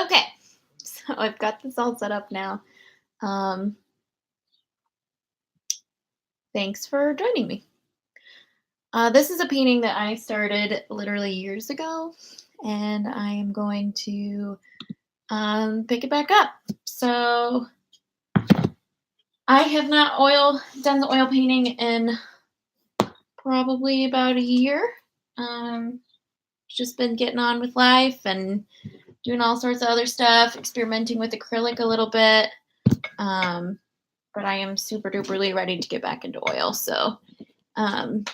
Okay, so I've got this all set up now. Um, Thanks for joining me. This is a painting that I started literally years ago, and I am going to pick it back up. So I have not done the oil painting in probably about a year. Um, just been getting on with life and doing all sorts of other stuff, experimenting with acrylic a little bit. Um, but I am super duperly ready to get back into oil. So um,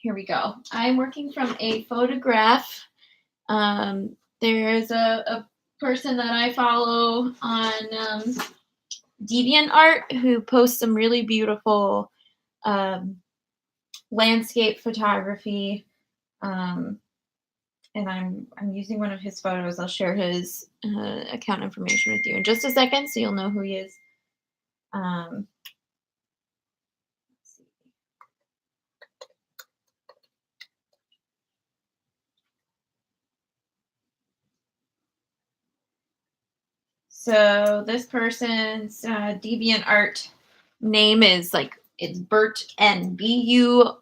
here we go. I'm working from a photograph. There's a person that I follow on DeviantArt who posts some really beautiful um, landscape photography. Um, and I'm using one of his photos. I'll share his account information with you in just a second, so you'll know who he is. Um, So this person's DeviantArt name is it's Burt N, Burtn.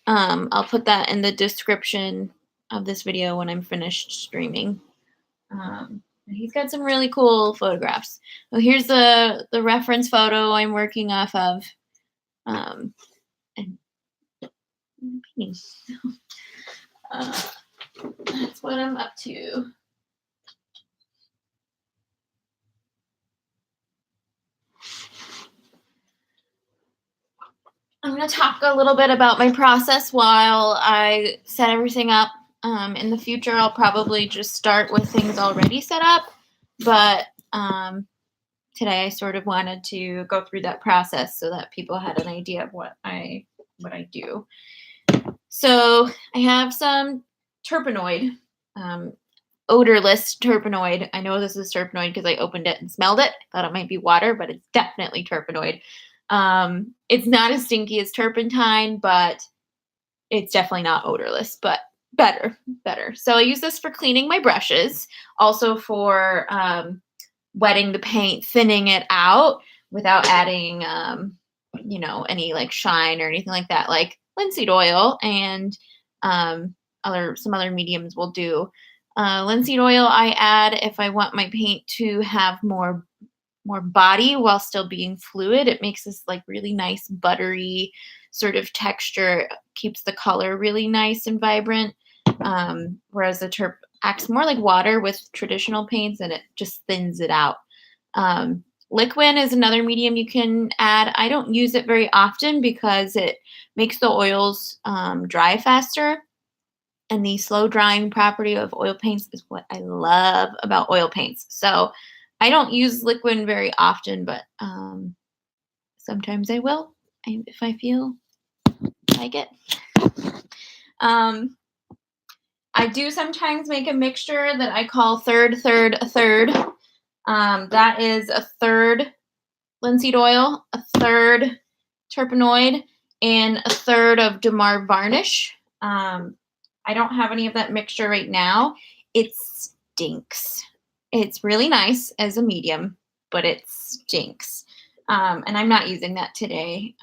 I'll put that in the description of this video when I'm finished streaming. He's got some really cool photographs. So here's the reference photo I'm working off of. And painting. That's what I'm up to. I'm going to talk a little bit about my process while I set everything up. In the future, I'll probably just start with things already set up, but today I sort of wanted to go through that process so that people had an idea of what I do. So I have some terpenoid, odorless terpenoid. I know this is terpenoid because I opened it and smelled it. I thought it might be water, but it's definitely terpenoid. It's not as stinky as turpentine, but it's definitely not odorless, but better. So I use this for cleaning my brushes, also for wetting the paint, thinning it out without adding, any like shine or anything like that, like linseed oil and some other mediums will do. Linseed oil I add if I want my paint to have more body while still being fluid. It makes this like really nice buttery sort of texture, keeps the color really nice and vibrant. Whereas the terp acts more like water with traditional paints and it just thins it out. Liquid is another medium you can add. I don't use it very often because it makes the oils dry faster. And the slow drying property of oil paints is what I love about oil paints. So I don't use liquid very often, but sometimes I will if I feel like it. I do sometimes make a mixture that I call third, a third. That is a third linseed oil, a third terpenoid, and a third of Damar varnish. I don't have any of that mixture right now. It stinks. It's really nice as a medium, but it stinks. And I'm not using that today.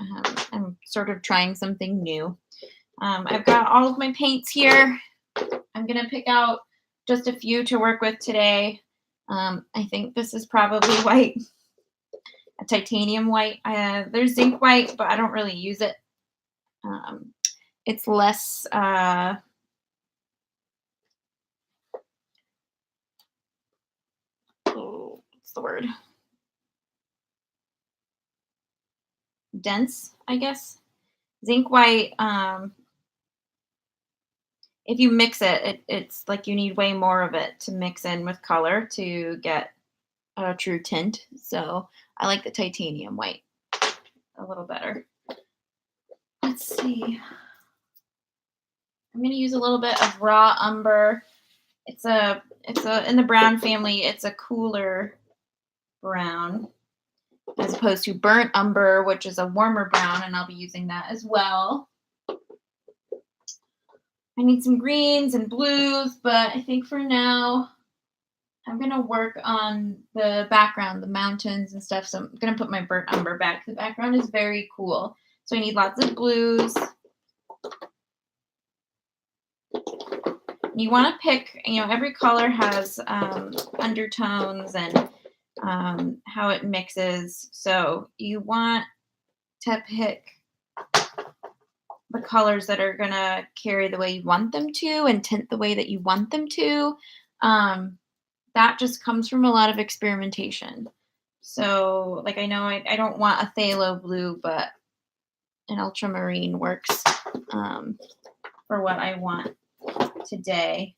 I'm sort of trying something new. I've got all of my paints here. I'm going to pick out just a few to work with today. I think this is probably white, a titanium white. There's zinc white, but I don't really use it. It's less... what's the word? Dense, I guess. Zinc white, if you mix it's like you need way more of it to mix in with color to get a true tint. So I like the titanium white a little better. Let's see. I'm going to use a little bit of raw umber. It's in the brown family. It's a cooler brown as opposed to burnt umber, which is a warmer brown, and I'll be using that as well. I need some greens and blues, but I think for now I'm gonna work on the background, the mountains and stuff. So I'm gonna put my burnt umber back. The background is very cool. So I need lots of blues. You want to pick, every color has undertones and how it mixes. So you want to pick the colors that are going to carry the way you want them to and tint the way that you want them to. That just comes from a lot of experimentation. So, like, I know I don't want a phthalo blue, but an ultramarine works for what I want today.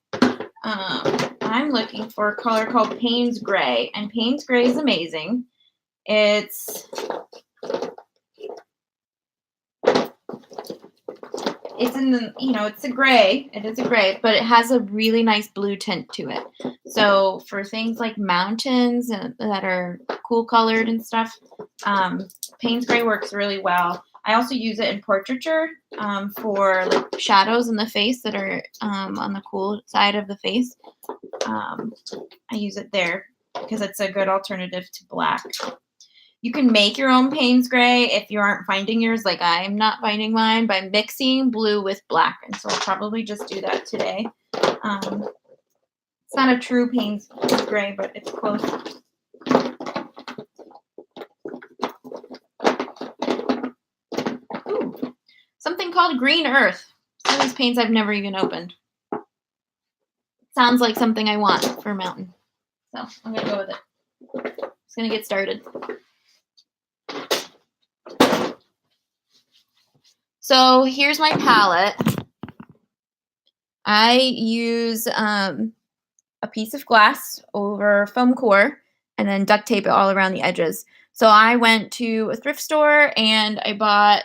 I'm looking for a color called Payne's Gray, and Payne's Gray is amazing. It's in the, it's a gray. It is a gray, but it has a really nice blue tint to it. So for things like mountains that are cool colored and stuff, Payne's Gray works really well. I also use it in portraiture for like shadows in the face that are on the cool side of the face. I use it there because it's a good alternative to black. You can make your own Payne's Gray if you aren't finding yours, like I'm not finding mine, by mixing blue with black. And so I'll probably just do that today. It's not a true Payne's Gray, but it's close. Ooh, something called Green Earth. Some of these paints I've never even opened. Sounds like something I want for a mountain. So I'm going to go with it. Just going to get started. So here's my palette. I use a piece of glass over foam core and then duct tape it all around the edges. So I went to a thrift store and I bought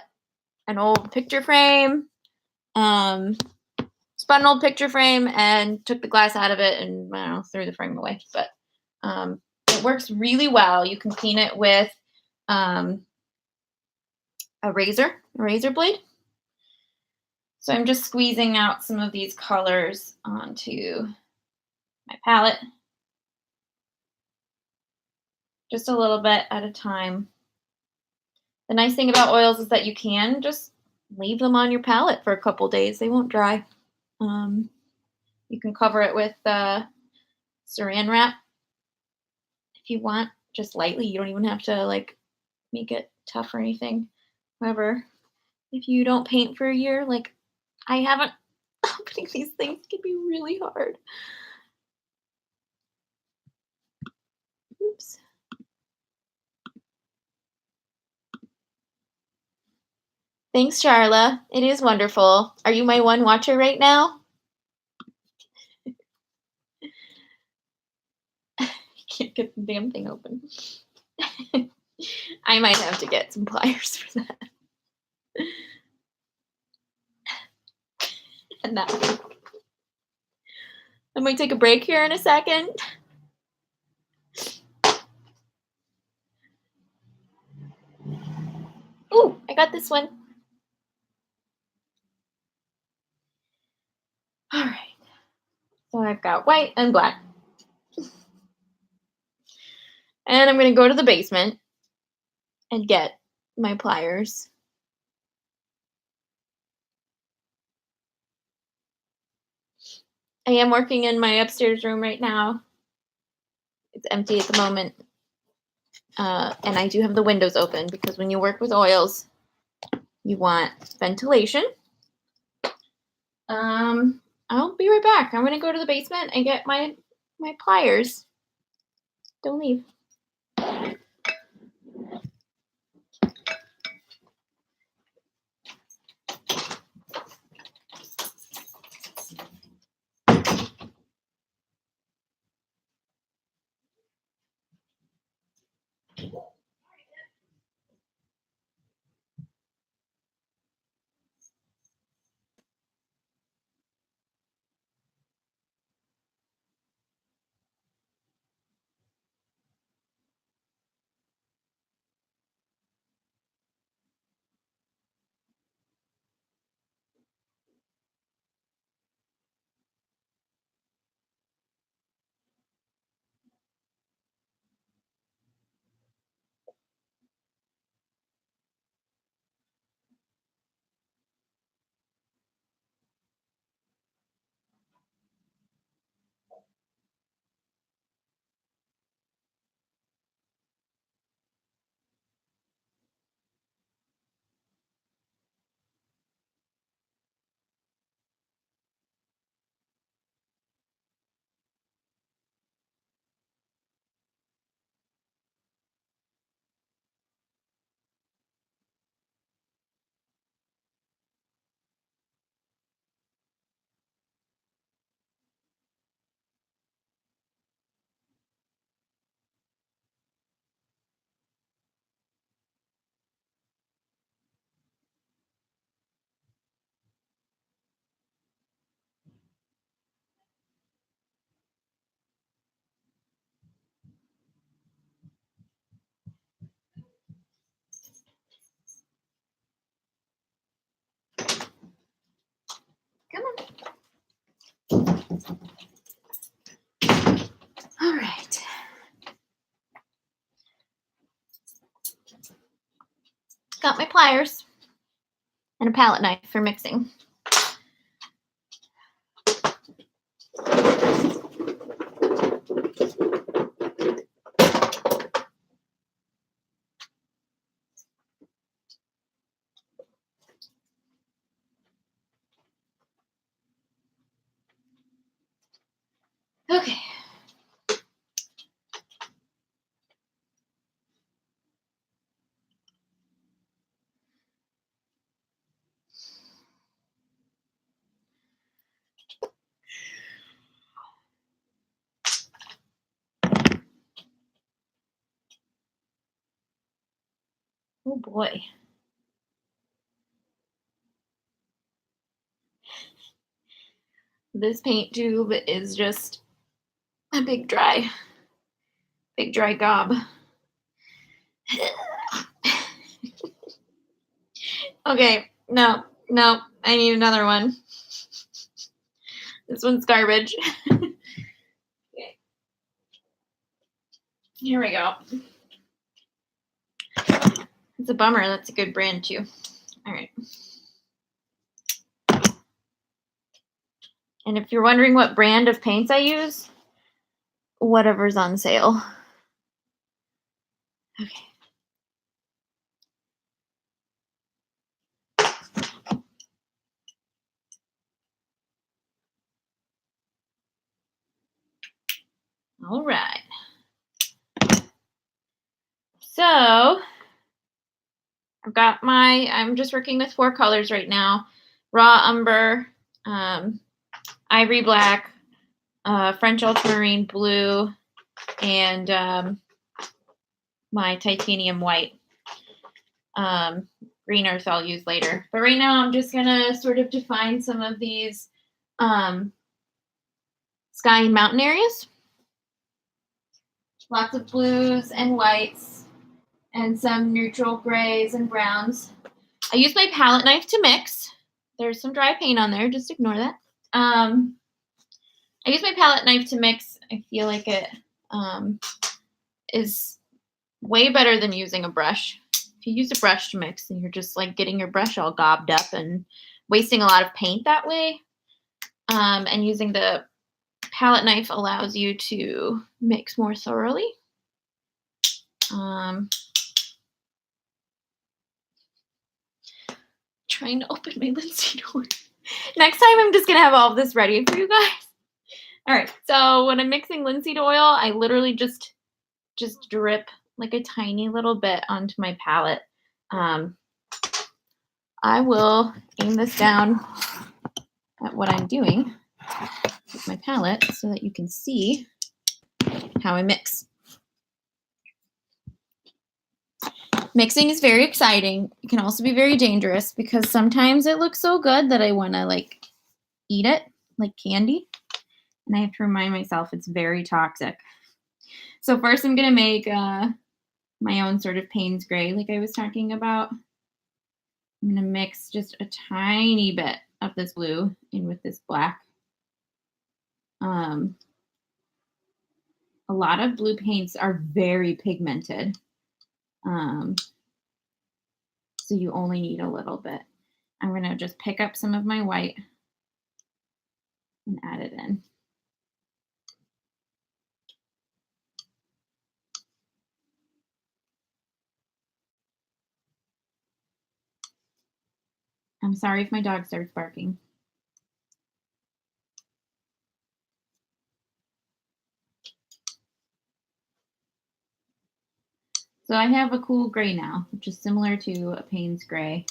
an old picture frame, spun an old picture frame and took the glass out of it and I don't know, threw the frame away. But it works really well. You can clean it with a razor blade. So I'm just squeezing out some of these colors onto my palette. Just a little bit at a time. The nice thing about oils is that you can just leave them on your palette for a couple days. They won't dry. You can cover it with saran wrap if you want, just lightly. You don't even have to like make it tough or anything. However, if you don't paint for a year, like I haven't, opening these things can be really hard. Oops. Thanks, Charla. It is wonderful. Are you my one watcher right now? I can't get the damn thing open. I might have to get some pliers for that. And that. I might take a break here in a second. Ooh, I got this one. All right. So I've got white and black. And I'm going to go to the basement and get my pliers. I am working in my upstairs room right now. It's empty at the moment. And I do have the windows open because when you work with oils, you want ventilation. I'll be right back. I'm going to go to the basement and get my pliers. Don't leave. Got my pliers and a palette knife for mixing. Okay. Oh boy. This paint tube is just a big dry gob. Okay, no, I need another one. This one's garbage. Okay. Here we go. It's a bummer. That's a good brand too. All right. And if you're wondering what brand of paints I use, whatever's on sale. Okay. All right. So I'm just working with 4 colors right now. Raw umber, ivory black, French ultramarine blue, and my titanium white. Green earth I'll use later. But right now I'm just gonna sort of define some of these sky and mountain areas. Lots of blues and whites and some neutral grays and browns. I use my palette knife to mix. There's some dry paint on there, just ignore that. I use my palette knife to mix. I feel like it is way better than using a brush. If you use a brush to mix, and you're just like getting your brush all gobbed up and wasting a lot of paint that way. And using the palette knife allows you to mix more thoroughly. Trying to open my linseed oil. Next time I'm just gonna have all of this ready for you guys. All right, so when I'm mixing linseed oil, I literally just drip like a tiny little bit onto my palette. I will aim this down at what I'm doing with my palette so that you can see how I mix. Mixing is very exciting. It can also be very dangerous because sometimes it looks so good that I want to like eat it like candy. And I have to remind myself it's very toxic. So first I'm going to make my own sort of Payne's gray like I was talking about. I'm going to mix just a tiny bit of this blue in with this black. A lot of blue paints are very pigmented. So you only need a little bit. I'm going to just pick up some of my white and add it in. I'm sorry if my dog starts barking. So I have a cool gray now, which is similar to a Payne's gray.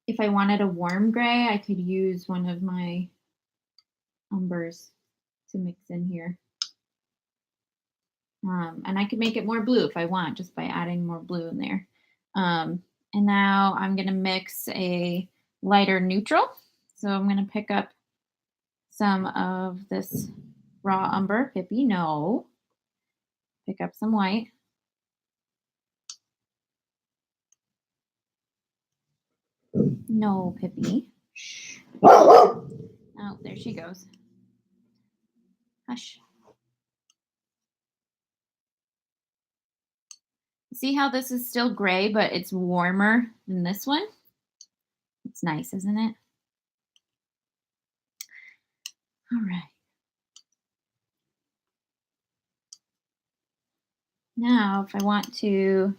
If I wanted a warm gray, I could use one of my umbers to mix in here. And I could make it more blue if I want, just by adding more blue in there. And now I'm going to mix a lighter neutral. So I'm going to pick up some of this raw umber. Pippi, no. Pick up some white. No, Pippi. Shh. Oh, there she goes. Hush. See how this is still gray, but it's warmer than this one? It's nice, isn't it? All right. Now, if I want to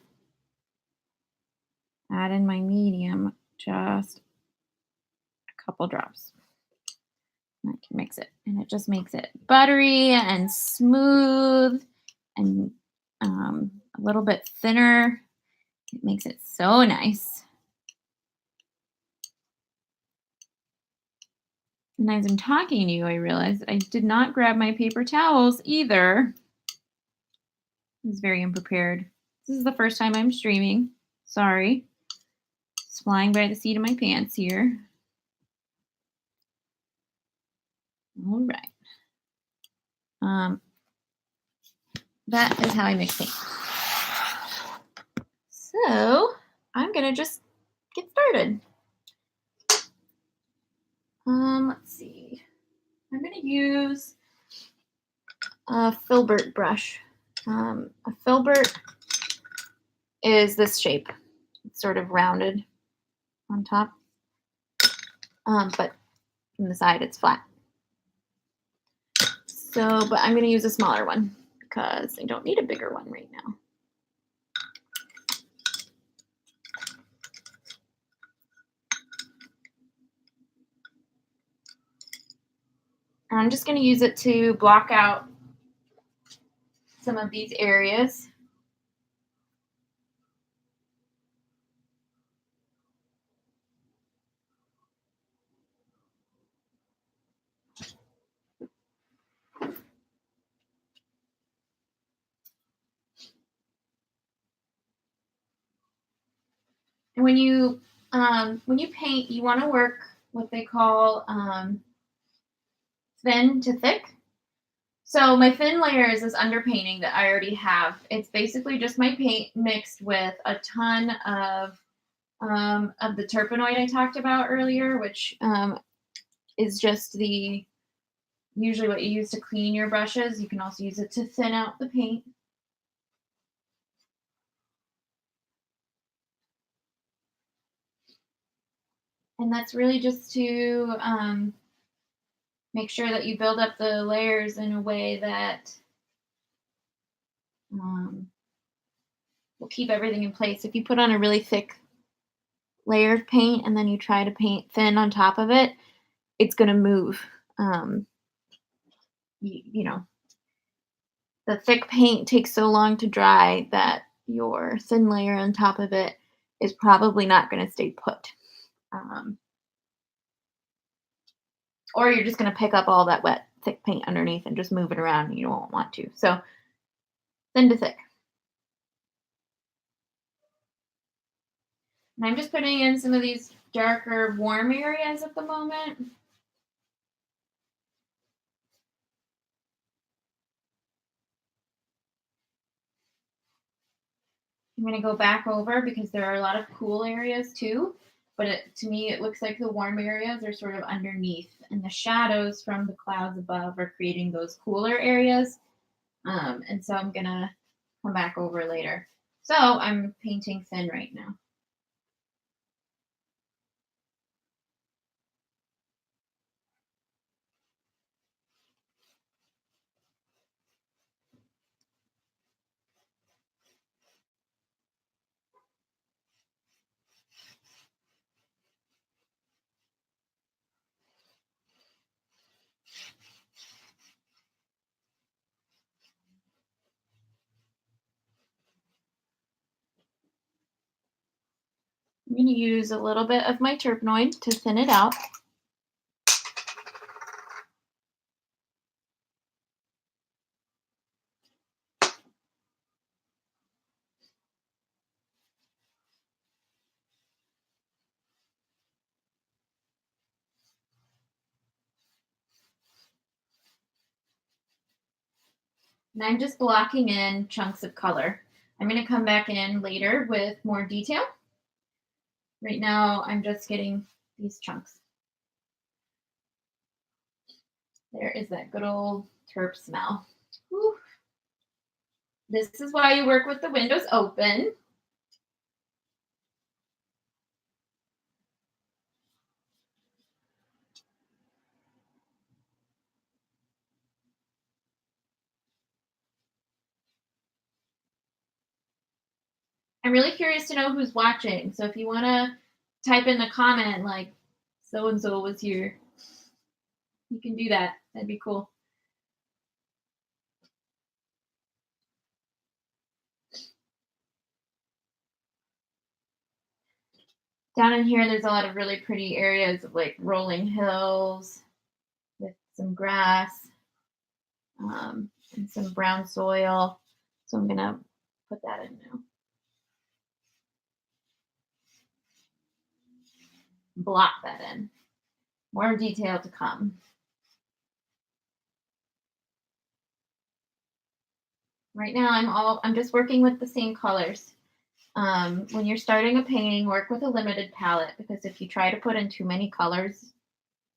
add in my medium, just a couple drops. I can mix it, and it just makes it buttery and smooth and a little bit thinner. It makes it so nice. And as I'm talking to you, I realized I did not grab my paper towels either. I was very unprepared. This is the first time I'm streaming. Sorry. It's flying by the seat of my pants here. All right. That is how I mix things. So I'm gonna just get started. Let's see. I'm gonna use a filbert brush. A filbert is this shape. It's sort of rounded on top, but from the side it's flat. So, but I'm gonna use a smaller one because I don't need a bigger one right now. And I'm just gonna use it to block out some of these areas. And when you paint, you want to work what they call thin to thick. So my thin layer is this underpainting that I already have. It's basically just my paint mixed with a ton of the terpenoid I talked about earlier, which is just the usually what you use to clean your brushes. You can also use it to thin out the paint. And that's really just to make sure that you build up the layers in a way that will keep everything in place. If you put on a really thick layer of paint and then you try to paint thin on top of it, it's going to move. You know, the thick paint takes so long to dry that your thin layer on top of it is probably not going to stay put. Or you're just going to pick up all that wet, thick paint underneath and just move it around and you won't want to. So thin to thick. And I'm just putting in some of these darker, warm areas at the moment. I'm going to go back over because there are a lot of cool areas too. But to me, it looks like the warm areas are sort of underneath, and the shadows from the clouds above are creating those cooler areas. And so I'm going to come back over later. So I'm painting thin right now. I'm going to use a little bit of my terpenoid to thin it out. And I'm just blocking in chunks of color. I'm going to come back in later with more detail. Right now, I'm just getting these chunks. There is that good old terp smell. Whew. This is why you work with the windows open. I'm really curious to know who's watching. So if you want to type in the comment like so and so was here, you can do that. That'd be cool. Down in here, there's a lot of really pretty areas of like rolling hills with some grass and some brown soil. So I'm gonna put that in now. Block that in. More detail to come. Right now, I'm just working with the same colors. When you're starting a painting, work with a limited palette because if you try to put in too many colors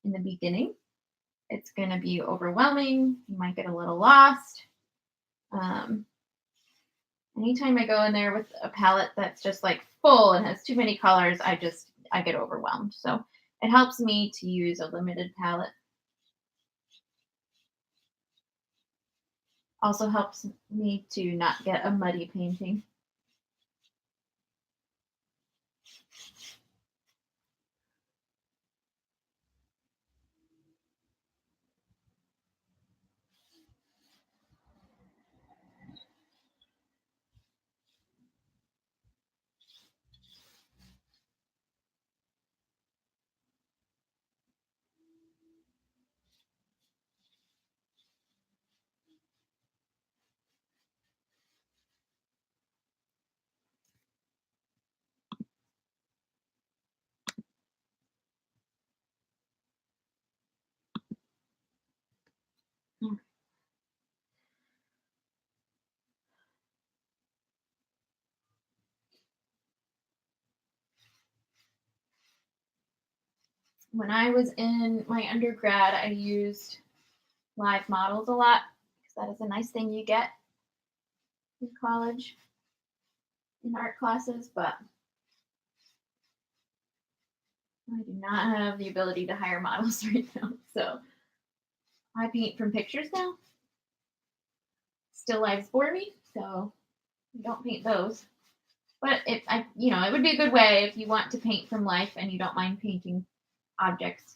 in the beginning, it's going to be overwhelming. You might get a little lost. Um, Anytime I go in there with a palette that's just like full and has too many colors, I get overwhelmed. So it helps me to use a limited palette. Also helps me to not get a muddy painting. When I was in my undergrad, I used live models a lot because that is a nice thing you get in college in art classes, but I do not have the ability to hire models right now. So I paint from pictures now. Still lives bore me, so I don't paint those. But it would be a good way if you want to paint from life and you don't mind painting objects.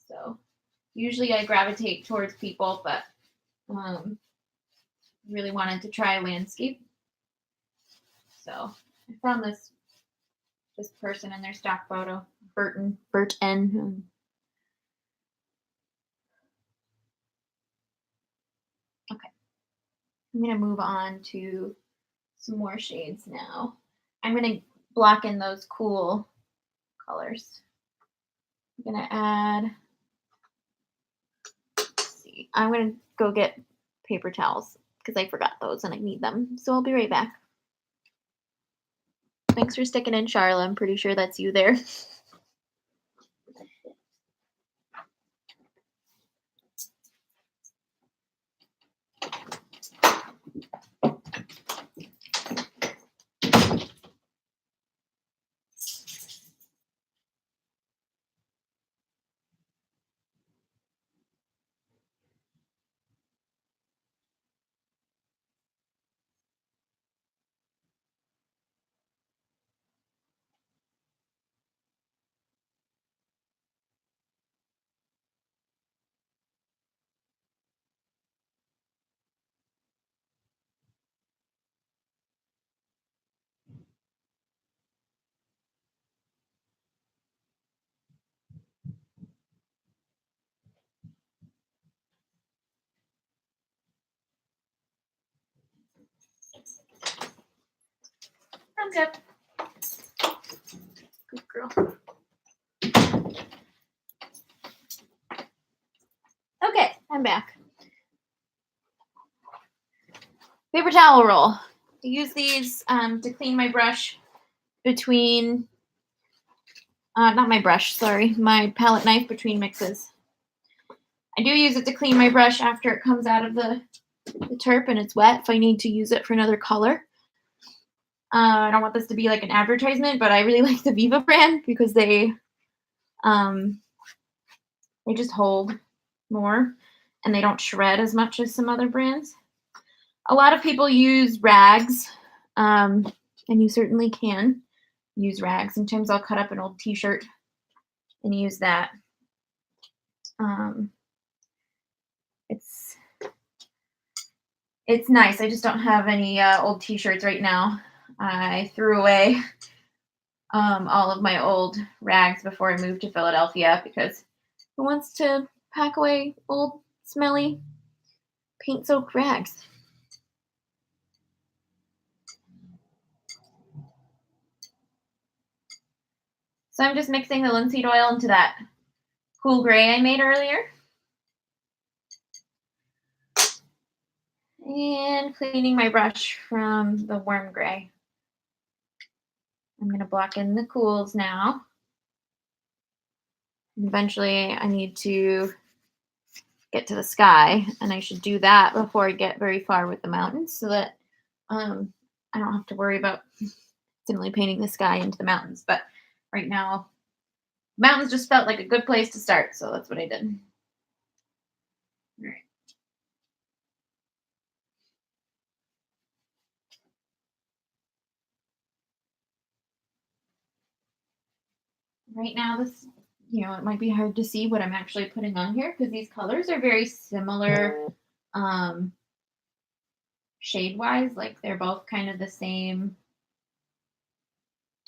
So usually I gravitate towards people, but really wanted to try landscape. So I found this person in their stock photo, Bert N. Okay, I'm gonna move on to some more shades now. I'm gonna block in those cool colors. I'm gonna add. Let's see, I'm gonna go get paper towels because I forgot those and I need them. So I'll be right back. Thanks for sticking in, Charla. I'm pretty sure that's you there. Thumbs up. Good girl. Okay, I'm back. Paper towel roll. I use these to clean my brush between, not my brush, sorry, my palette knife between mixes. I do use it to clean my brush after it comes out of the the turp and it's wet if I need to use it for another color. I don't want this to be like an advertisement, but I really like the Viva brand because they just hold more and they don't shred as much as some other brands. A lot of people use rags, and you certainly can use rags. Sometimes I'll cut up an old t-shirt and use that. Um, it's it's nice. I just don't have any old t-shirts right now. I threw away all of my old rags before I moved to Philadelphia because who wants to pack away old, smelly, paint-soaked rags? So I'm just mixing the linseed oil into that cool gray I made earlier. And cleaning my brush from the warm gray. I'm going to block in the cools now. And eventually I need to get to the sky, and I should do that before I get very far with the mountains so that I don't have to worry about simply painting the sky into the mountains. But right now, mountains just felt like a good place to start, so that's what I did. All right. Right now, this, it might be hard to see what I'm actually putting on here because these colors are very similar shade-wise. Like they're both kind of the same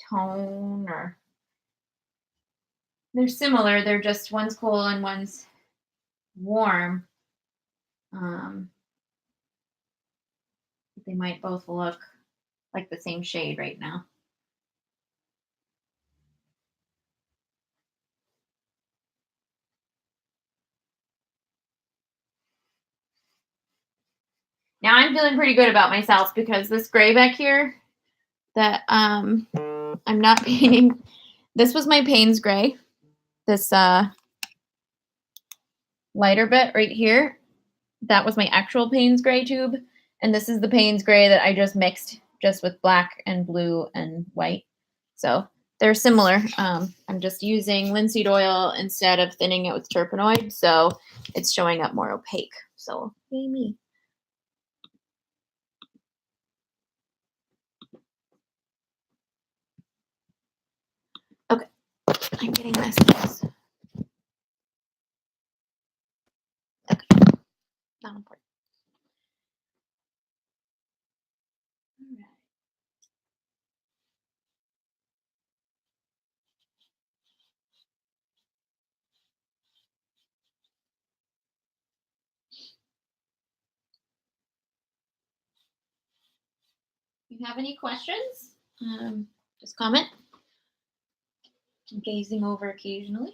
tone, or they're similar. They're just one's cool and one's warm. They might both look like the same shade right now. Now I'm feeling pretty good about myself because this gray back here that I'm not painting, this was my Payne's gray. This lighter bit right here, that was my actual Payne's gray tube. And this is the Payne's gray that I just mixed just with black and blue and white. So they're similar. I'm just using linseed oil instead of thinning it with terpenoid, so it's showing up more opaque. So yay me. Okay, I'm getting messages. Okay, not important. All right. If you have any questions, just comment. I'm gazing over occasionally.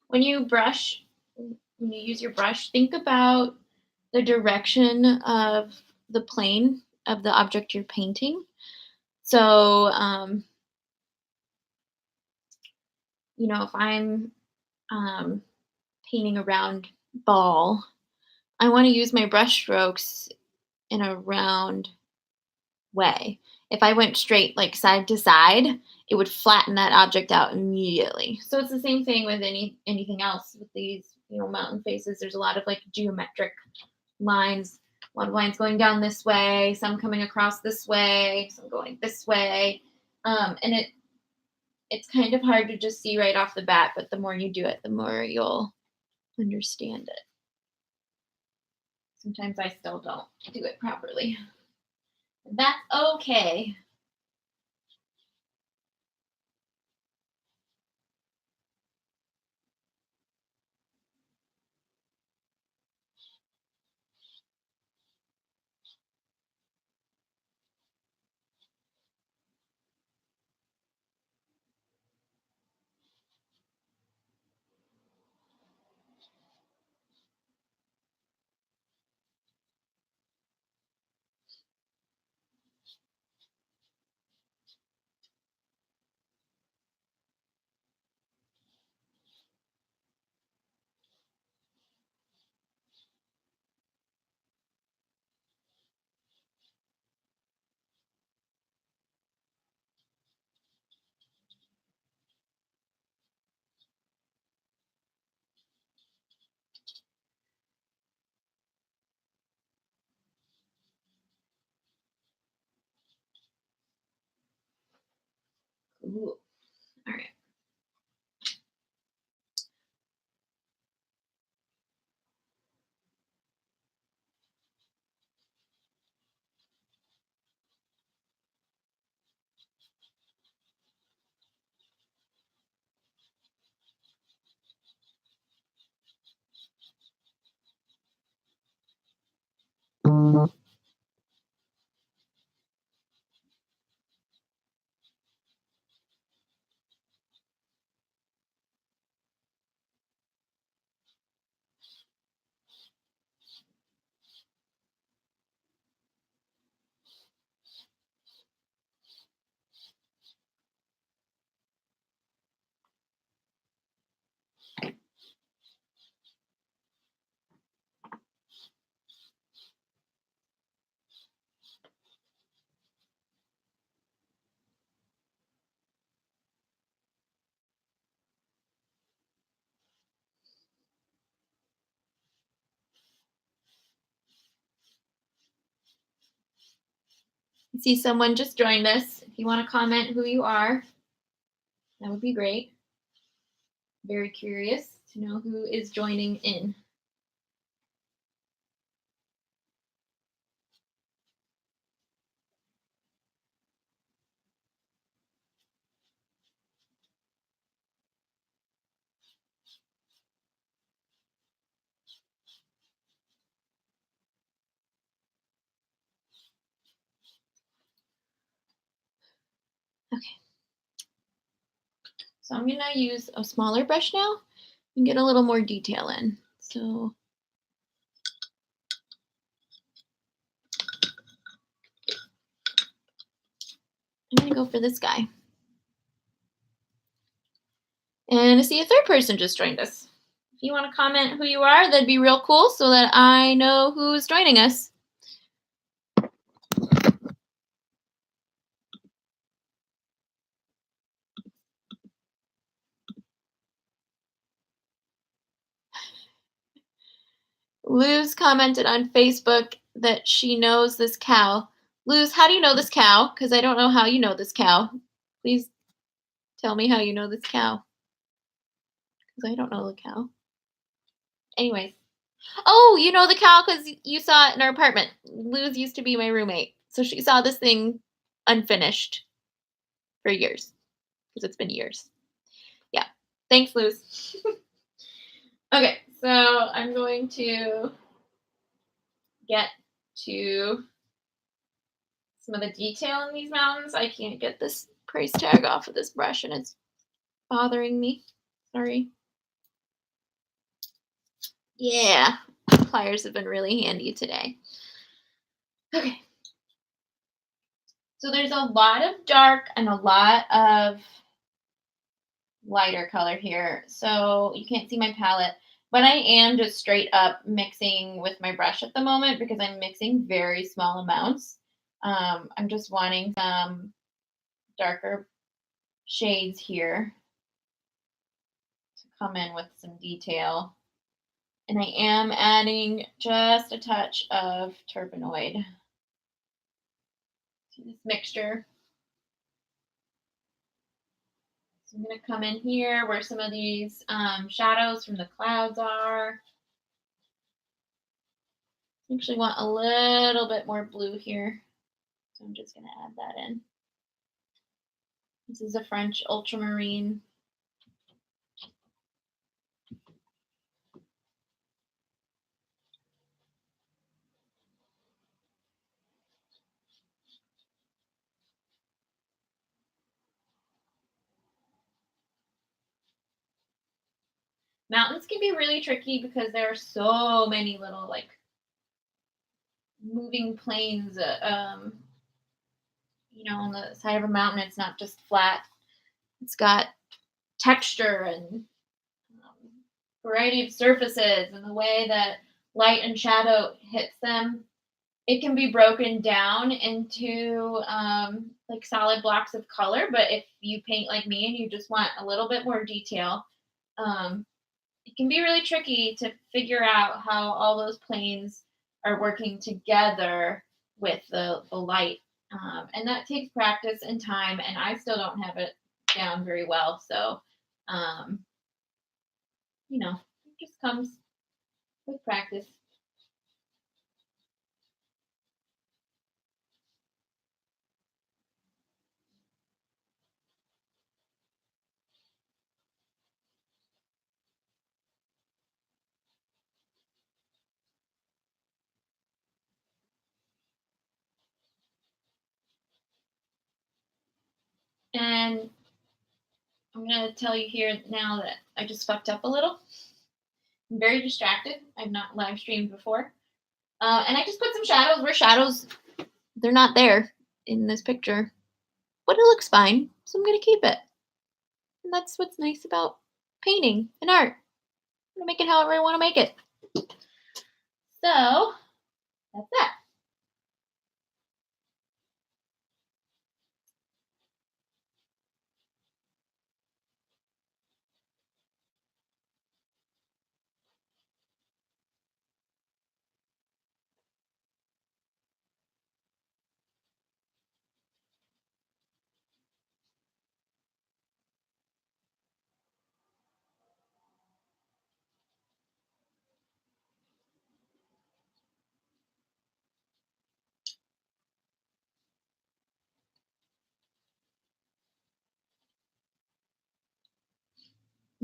When you brush, when you use your brush, think about the direction of the plane of the object you're painting. So, if I'm painting a round ball, I want to use my brush strokes in a round way. If I went straight like side to side, it would flatten that object out immediately. So it's the same thing with anything else with these, mountain faces. There's a lot of like geometric lines, a lot of lines going down this way, some coming across this way, some going this way. And it's kind of hard to just see right off the bat, but the more you do it, the more you'll understand it. Sometimes I still don't do it properly. That's okay. Ooh. All right. I see someone just joined us. If you want to comment who you are, that would be great. Very curious to know who is joining in. Okay. So I'm gonna use a smaller brush now and get a little more detail in. So I'm gonna go for this guy. And I see a third person just joined us. If you want to comment who you are, that'd be real cool so that I know who's joining us. Luz commented on Facebook that she knows this cow. Luz, how do you know this cow? Because I don't know how you know this cow. Please tell me how you know this cow. Because I don't know the cow. Anyways. Oh, you know the cow because you saw it in our apartment. Luz used to be my roommate. So she saw this thing unfinished for years. Because it's been years. Yeah. Thanks, Luz. Okay, so I'm going to get to some of the detail in these mountains. I can't get this price tag off of this brush and it's bothering me. Sorry. Yeah, pliers have been really handy today. Okay. So there's a lot of dark and a lot of lighter color here. So you can't see my palette, but I am just straight up mixing with my brush at the moment because I'm mixing very small amounts. I'm just wanting some darker shades here to come in with some detail. And I am adding just a touch of turbinoid to this mixture. So I'm going to come in here where some of these shadows from the clouds are. I actually want a little bit more blue here. So I'm just going to add that in. This is a French ultramarine. Mountains can be really tricky because there are so many little like moving planes. On the side of a mountain, it's not just flat. It's got texture and variety of surfaces and the way that light and shadow hits them. It can be broken down into like solid blocks of color, but if you paint like me and you just want a little bit more detail, it can be really tricky to figure out how all those planes are working together with the light. And that takes practice and time, and I still don't have it down very well. So, um, it just comes with practice. And I'm gonna tell you here now that I just fucked up a little. I'm very distracted. I've not live streamed before, and I just put some shadows where shadows they're not there in this picture, but it looks fine, so I'm gonna keep it. And that's what's nice about painting and art. I'm gonna make it however I want to make it. So that's that.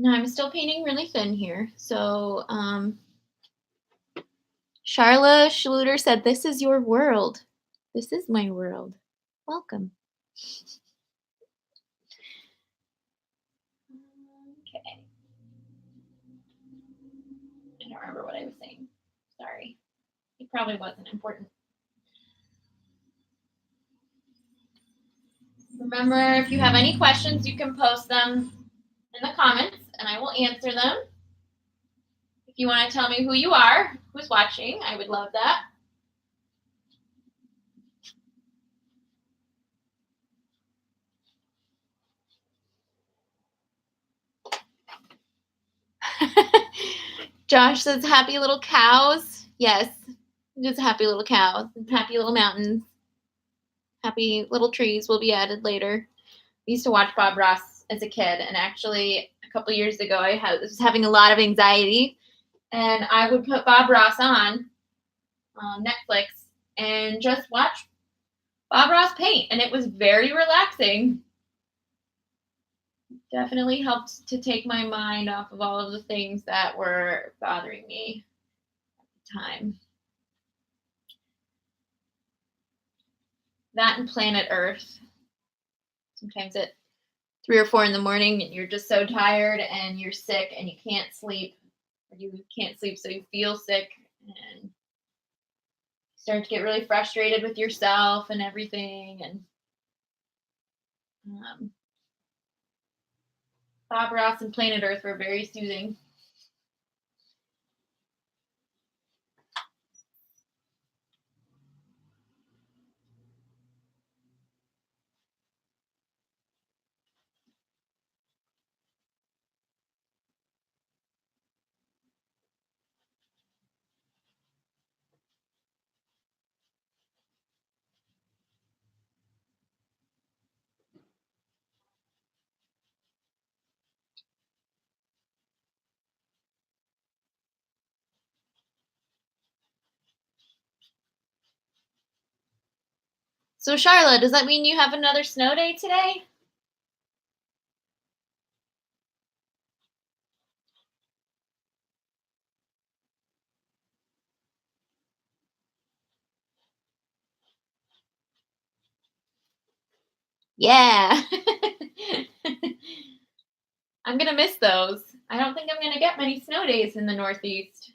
Now I'm still painting really thin here. So Charla Schluter said, "This is your world. This is my world. Welcome." Okay. I don't remember what I was saying. Sorry. It probably wasn't important. Remember, if you have any questions, you can post them in the comments and I will answer them. If you want to tell me who you are, who's watching, I would love that. Josh says, "Happy little cows." Yes, just happy little cows, happy little mountains, happy little trees will be added later. I used to watch Bob Ross as a kid, and actually, a couple years ago, was having a lot of anxiety, and I would put Bob Ross on Netflix and just watch Bob Ross paint, and it was very relaxing. Definitely helped to take my mind off of all of the things that were bothering me at the time. That and Planet Earth. Sometimes at 3 or 4 in the morning, and you're just so tired and you're sick and you can't sleep, or you can't sleep, so you feel sick and start to get really frustrated with yourself and everything. And um, Bob Ross and Planet Earth were very soothing. So, Charlotte, does that mean you have another snow day today? Yeah. I'm going to miss those. I don't think I'm going to get many snow days in the Northeast.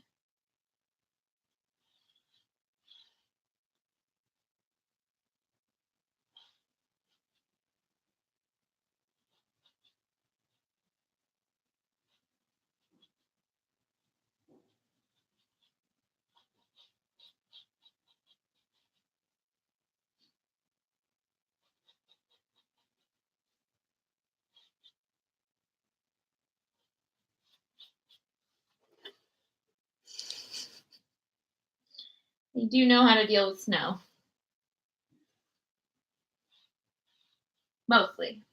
They do know how to deal with snow. Mostly.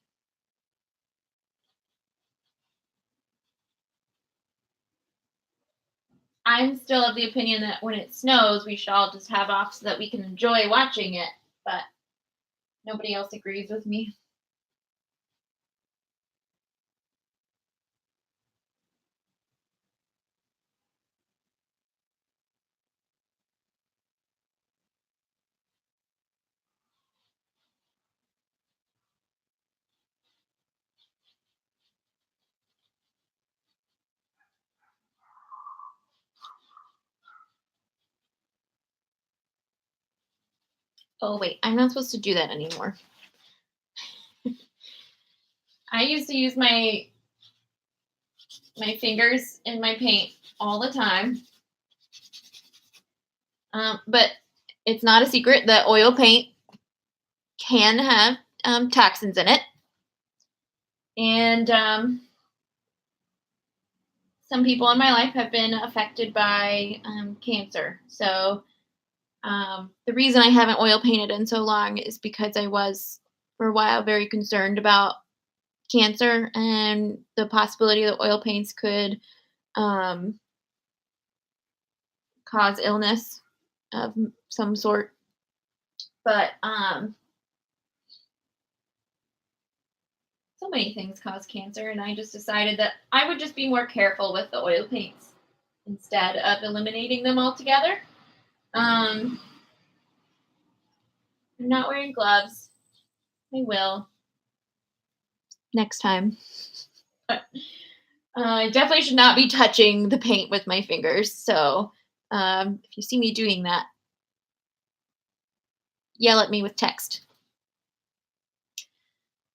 I'm still of the opinion that when it snows, we should all just have off so that we can enjoy watching it. But nobody else agrees with me. Oh wait, I'm not supposed to do that anymore. I used to use my fingers in my paint all the time. But it's not a secret that oil paint can have toxins in it. And some people in my life have been affected by cancer. So the reason I haven't oil painted in so long is because I was, for a while, very concerned about cancer and the possibility that oil paints could um, cause illness of some sort. But so many things cause cancer, and I just decided that I would just be more careful with the oil paints instead of eliminating them altogether. I'm not wearing gloves. I will next time. But I definitely should not be touching the paint with my fingers. So if you see me doing that, yell at me with text.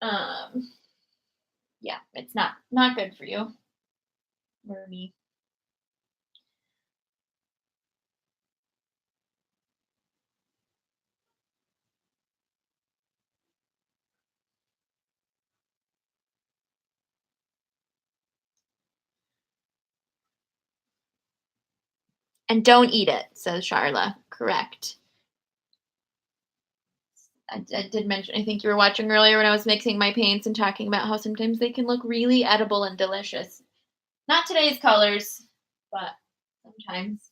Um, yeah, it's not good for you or me. And don't eat it, says Charla. Correct. I did mention, I think you were watching earlier when I was mixing my paints and talking about how sometimes they can look really edible and delicious. Not today's colors, but sometimes.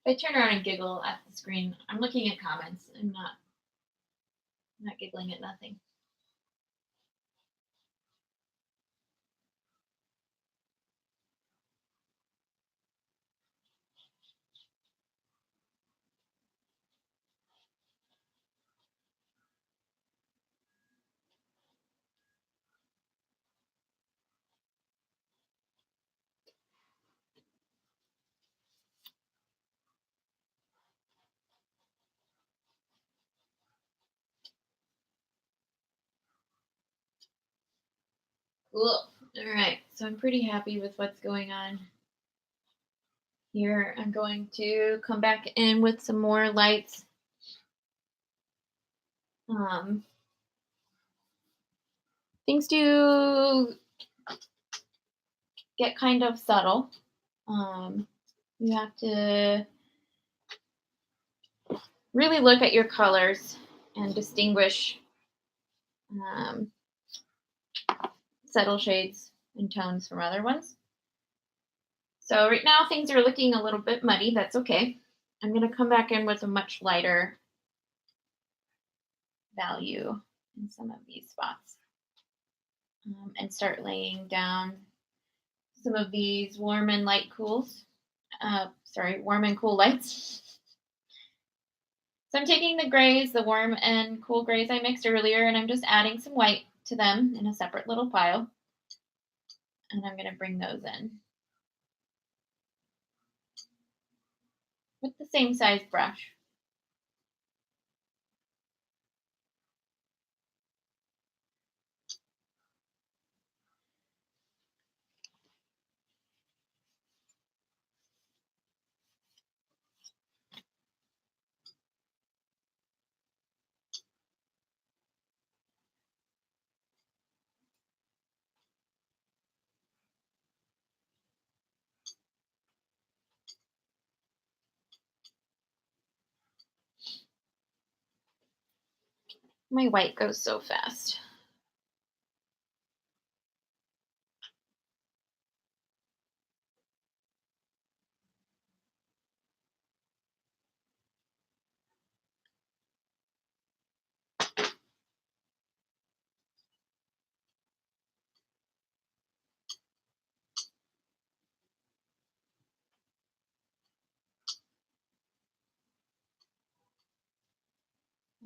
If I turn around and giggle at the screen, I'm looking at comments. I'm not giggling at nothing. Cool. All right. So I'm pretty happy with what's going on here. I'm going to come back in with some more lights. Um, things do get kind of subtle. You have to really look at your colors and distinguish um, subtle shades and tones from other ones. So right now things are looking a little bit muddy. That's okay. I'm going to come back in with a much lighter value in some of these spots, and start laying down some of these warm and light cools. Warm and cool lights. So I'm taking the grays, the warm and cool grays I mixed earlier, and I'm just adding some white to them in a separate little pile. And I'm going to bring those in with the same size brush. My white goes so fast.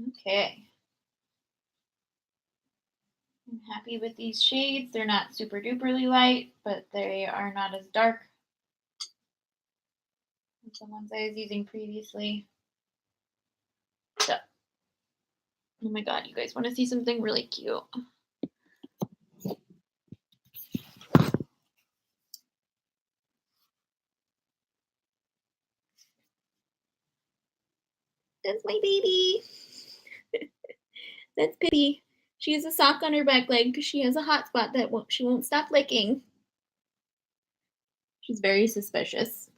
Okay. I'm happy with these shades. They're not super duperly light, but they are not as dark as the ones I was using previously. So, oh my god, you guys want to see something really cute? That's my baby. That's Pippi. She has a sock on her back leg because she has a hot spot that she won't stop licking. She's very suspicious.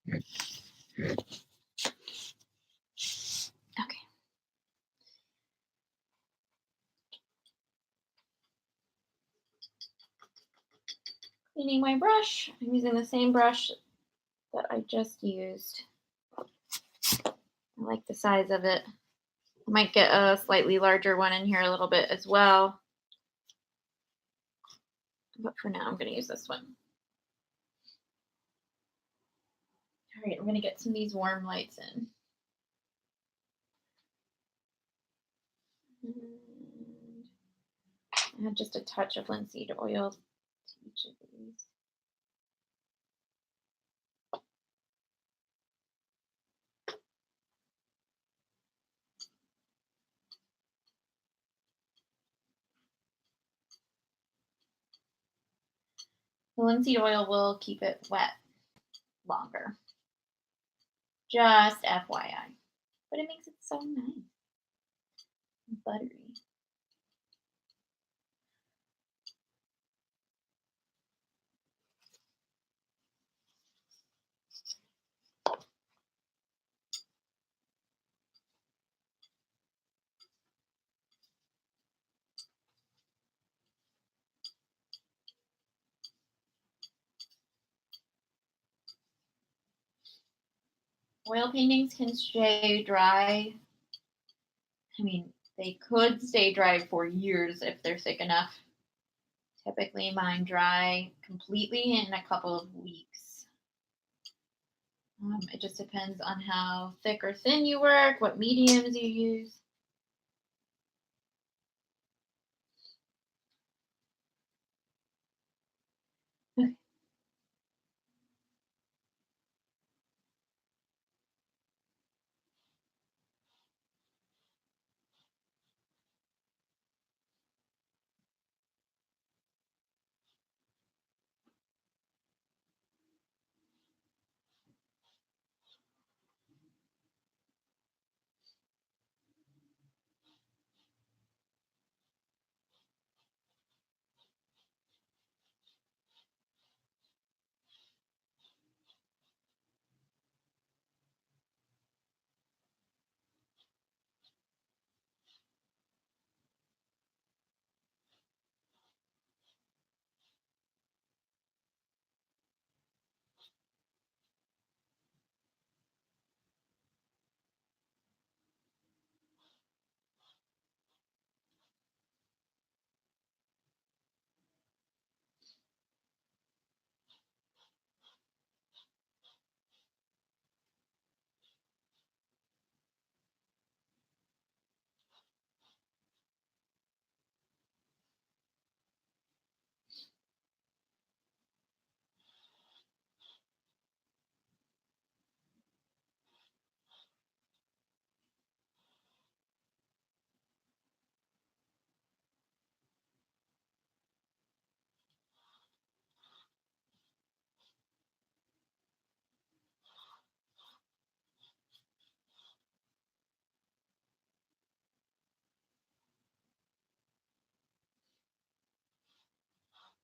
Okay. Cleaning my brush. I'm using the same brush that I just used. I like the size of it. I might get a slightly larger one in here a little bit as well. But for now, I'm going to use this one. All right, I'm going to get some of these warm lights in. And add just a touch of linseed oil to each of these. The linseed oil will keep it wet longer. Just FYI. But it makes it so nice and buttery. Oil paintings can stay dry. I mean, they could stay dry for years if they're thick enough. Typically, mine dry completely in a couple of weeks. It just depends on how thick or thin you work, what mediums you use.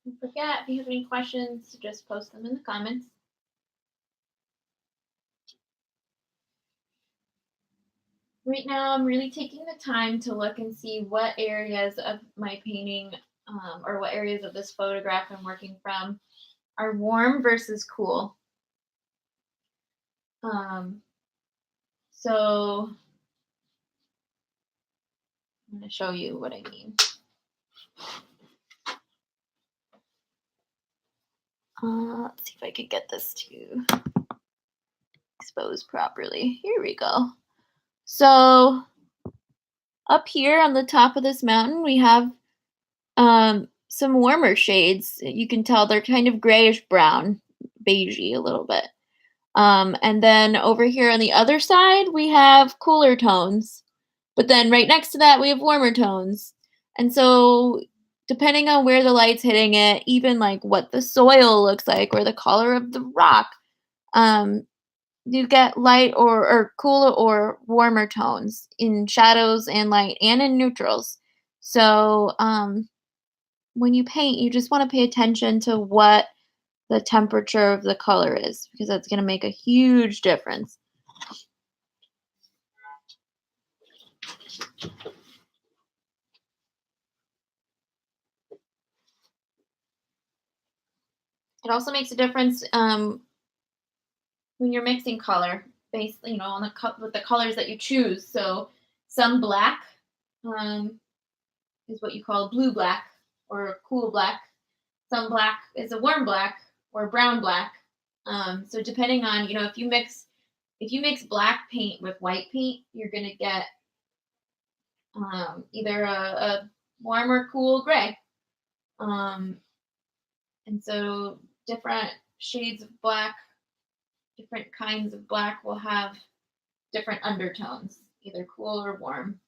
Don't forget, if you have any questions, just post them in the comments. Right now, I'm really taking the time to look and see what areas of my painting or what areas of this photograph I'm working from are warm versus cool. Um, so I'm going to show you what I mean. Let's see if I could get this to expose properly. Here we go. So up here on the top of this mountain, we have some warmer shades. You can tell they're kind of grayish brown, beigey a little bit. And then over here on the other side, we have cooler tones. But then right next to that, we have warmer tones. And so, depending on where the light's hitting it, even like what the soil looks like or the color of the rock, um, you get light or cool or warmer tones in shadows and light and in neutrals. So, when you paint, you just want to pay attention to what the temperature of the color is because that's going to make a huge difference. It also makes a difference when you're mixing color based, on with the colors that you choose. So some black um, is what you call blue black or cool black. Some black is a warm black or brown black. So depending on, if you mix black paint with white paint, you're gonna get either a warm or cool gray. Um, and so different shades of black, different kinds of black will have different undertones, either cool or warm.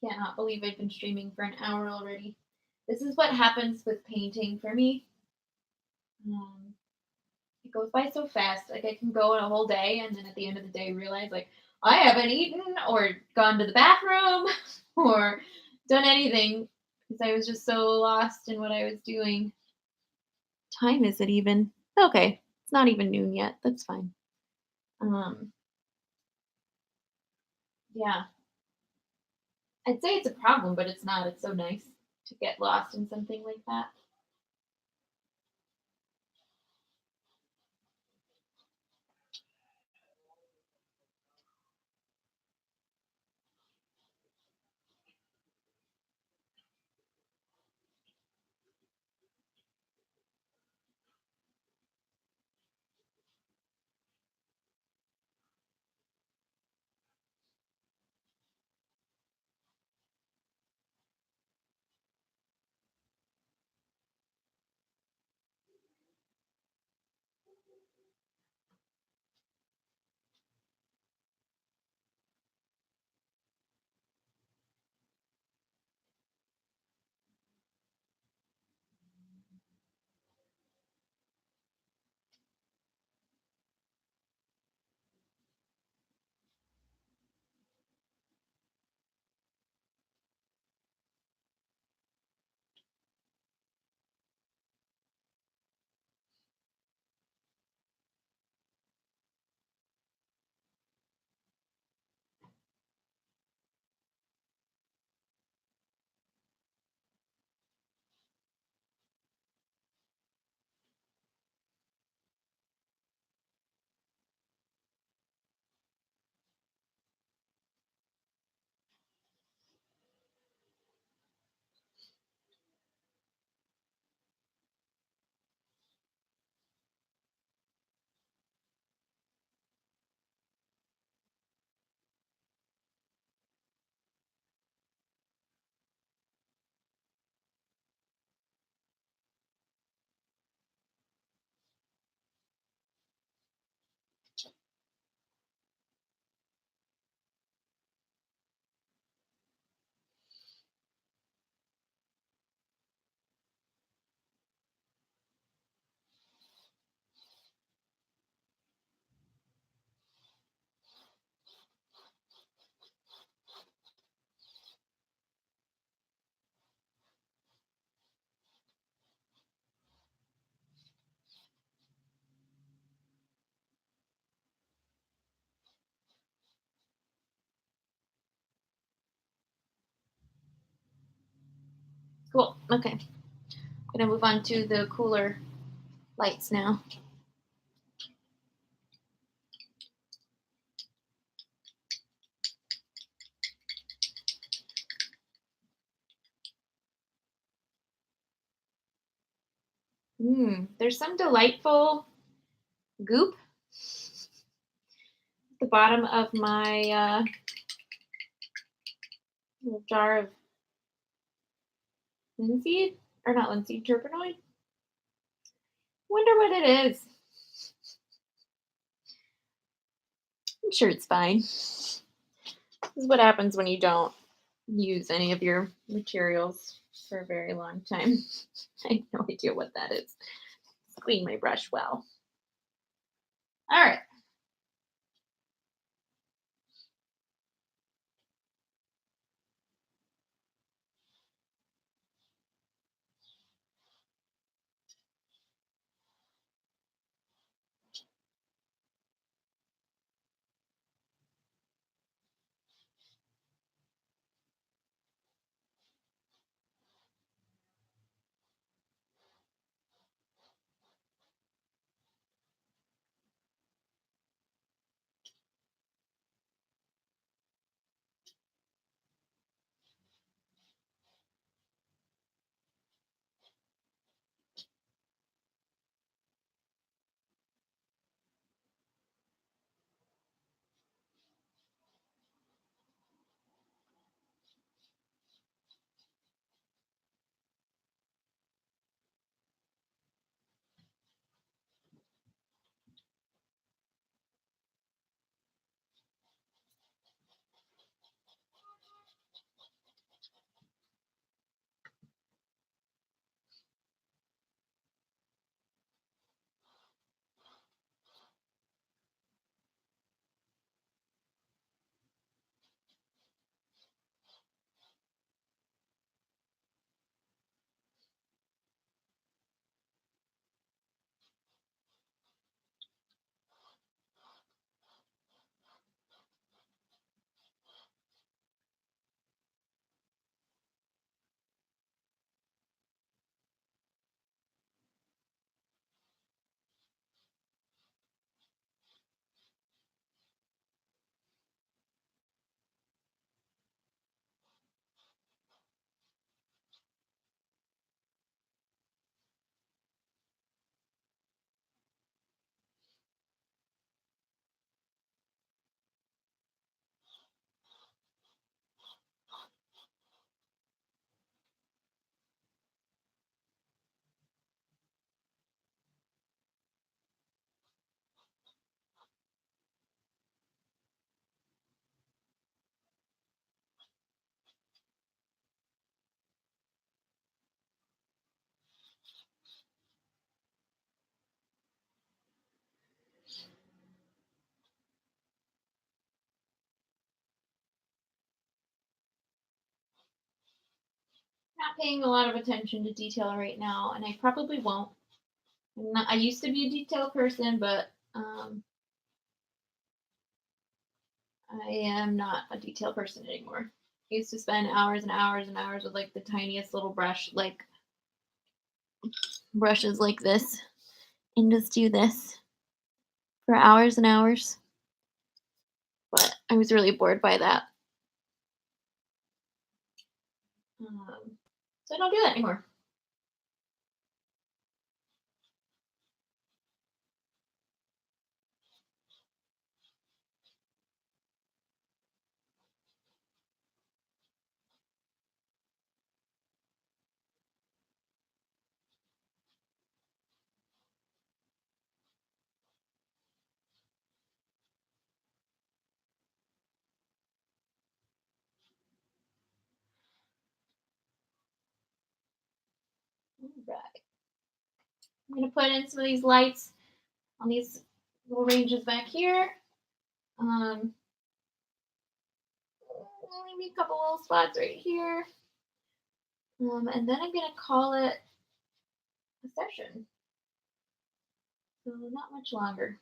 I cannot believe I've been streaming for an hour already. This is what happens with painting for me. Um, it goes by so fast. Like I can go a whole day, and then at the end of the day, realize like I haven't eaten or gone to the bathroom or done anything because I was just so lost in what I was doing. Time is it even? Okay, it's not even noon yet. That's fine. Um, yeah, I'd say it's a problem, but it's not. It's so nice to get lost in something like that. Cool. Okay. I'm gonna move on to the cooler lights now. There's some delightful goop at the bottom of my little jar of linseed, or not linseed, turpenoid. Wonder what it is. I'm sure it's fine. This is what happens when you don't use any of your materials for a very long time. I have no idea what that is. Let's clean my brush well. All right. Not paying a lot of attention to detail right now, and I probably won't. I used to be a detail person, but I am not a detail person anymore. I used to spend hours and hours and hours with like the tiniest little brush, like brushes like this, and just do this for hours and hours. But I was really bored by that. So I don't do that anymore. All right. I'm going to put in some of these lights on these little ranges back here. Maybe a couple little spots right here. And then I'm going to call it a session. So not much longer.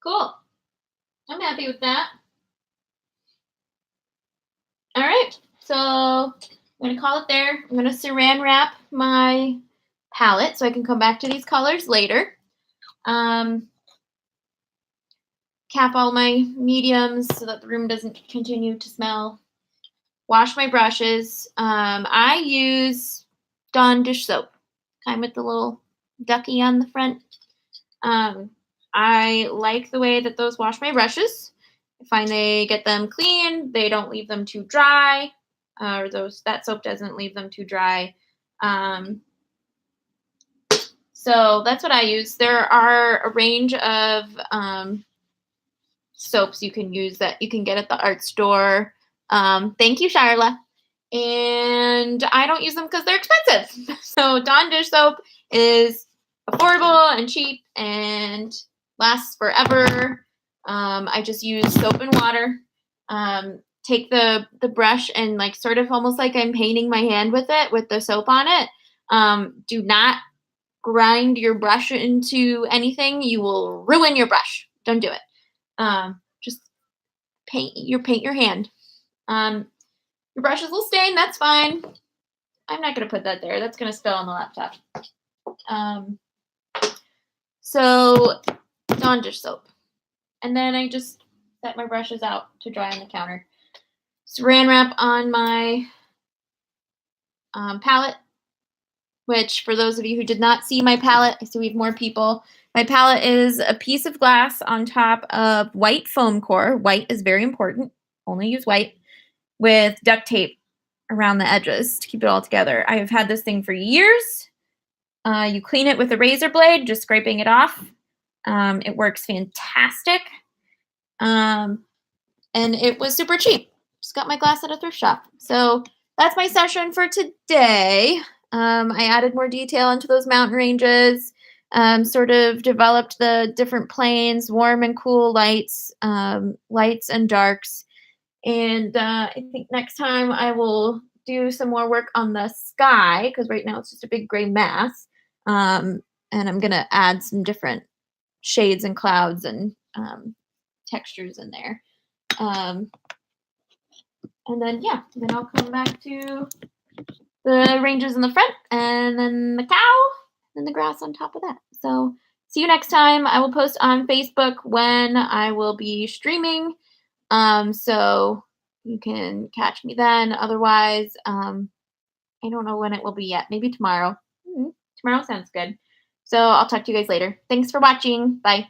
Cool. I'm happy with that. All right. So I'm going to call it there. I'm going to saran wrap my palette so I can come back to these colors later. Um, Cap all my mediums so that the room doesn't continue to smell. Wash my brushes. I use Dawn dish soap, kind with the little ducky on the front. I like the way that those wash my brushes. I find they get them clean. They don't leave them too dry, or that soap doesn't leave them too dry. So that's what I use. There are a range of soaps you can use that you can get at the art store. Thank you, Charla. And I don't use them because they're expensive. So Dawn dish soap is affordable and cheap and lasts forever. I just use soap and water. Take the brush and like sort of almost like I'm painting my hand with it with the soap on it. Do not grind your brush into anything. You will ruin your brush. Don't do it. Just paint your hand. Your brushes will stain. That's fine. I'm not going to put that there. That's going to spill on the laptop. So Dawn dish soap. And then I just set my brushes out to dry on the counter. Saran wrap on my palette, which for those of you who did not see my palette, I see we have more people. My palette is a piece of glass on top of white foam core. White is very important. Only use white with duct tape around the edges to keep it all together. I have had this thing for years. You clean it with a razor blade, just scraping it off. It works fantastic. And it was super cheap. Just got my glass at a thrift shop. So that's my session for today. I added more detail into those mountain ranges, sort of developed the different planes, warm and cool lights, lights and darks. And I think next time I will do some more work on the sky because right now it's just a big gray mass. And I'm going to add some different shades and clouds and textures in there. And then, yeah, then I'll come back to the ranges in the front and then the cow and the grass on top of that. So see you next time. I will post on Facebook when I will be streaming. So you can catch me then. Otherwise, I don't know when it will be yet. Maybe tomorrow. Tomorrow sounds good. So I'll talk to you guys later. Thanks for watching. Bye.